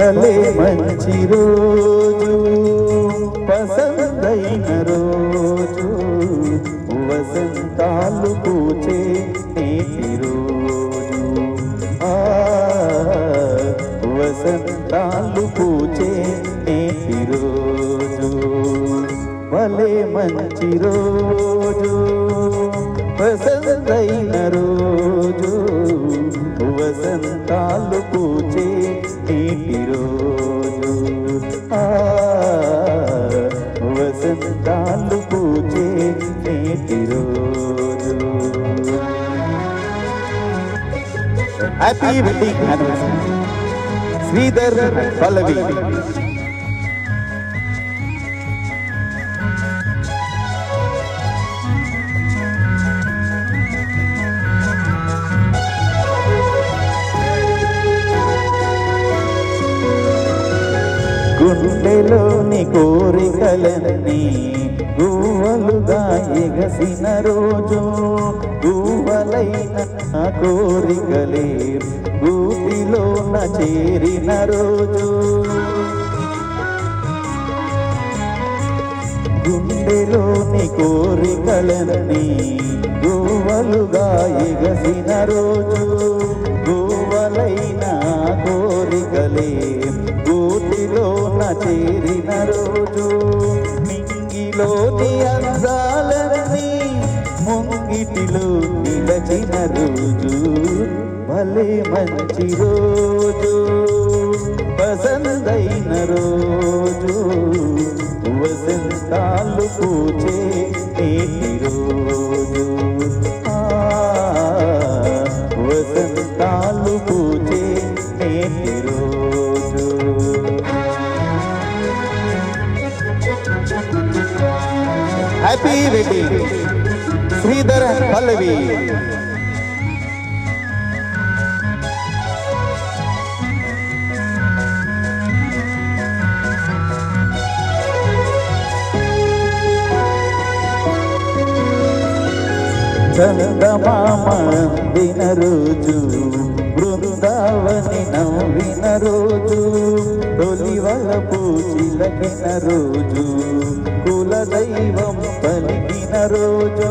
భలే మంచి రోజు పసందైన రోజు వసంతాలు పూచే నేటి రోజు వసంతాలు పూచే నేటి రోజు భలే మంచి రోజు పసందైన రోజు వసంతాలు పూచే నేటి రోజు వసంతాలు పూచే నేటి రోజు. హ్యాపీ వెడ్డింగ్ యానివర్సరీ శ్రీధర్ పల్లవి. గుండెలోని కోరికలన్నీ గువ్వలుగా ఎగసిన రోజు గువ్వలైన కోరికలే గూటిలోన చేరిన రోజు గుండెలోని కోరికలన్నీ గువ్వలుగా ఎగసిన రోజు గువ్వలైన కోరికలే గూటిలోన చేరిన రోజు మింగిలోని అందాలన్నీ ముంగిటిలో నిలచిన రోజు భలే మంచి రోజు పసందైన రోజు వసంతాలు పూచే నేటి రోజు వసంతాలు పూచే నేటి రోజు. హ్యాపీ వెడ్డింగ్ శ్రీధర్ పల్లవి. చందమామ అందిన రోజు బృందావని నవ్విన రోజు తొలివలపు చిలకిన రోజు కులదైవం పలికిన రోజు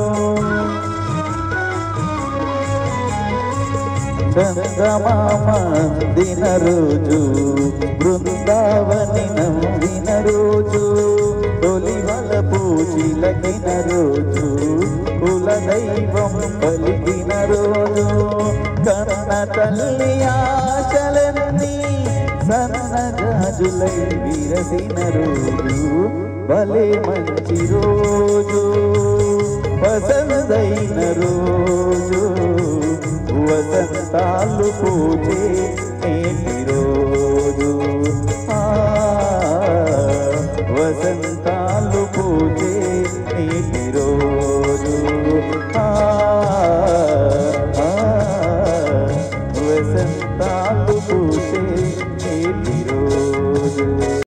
చందమామ అందిన రోజు బృందావని నవ్విన రోజు తొలివలపు చిలకిన రోజు కులదైవం పలికిన రోజు కన్న తల్లి ఆశలన్నీ సన్నజాజులై విరసిన రోజు భలే మంచి రోజు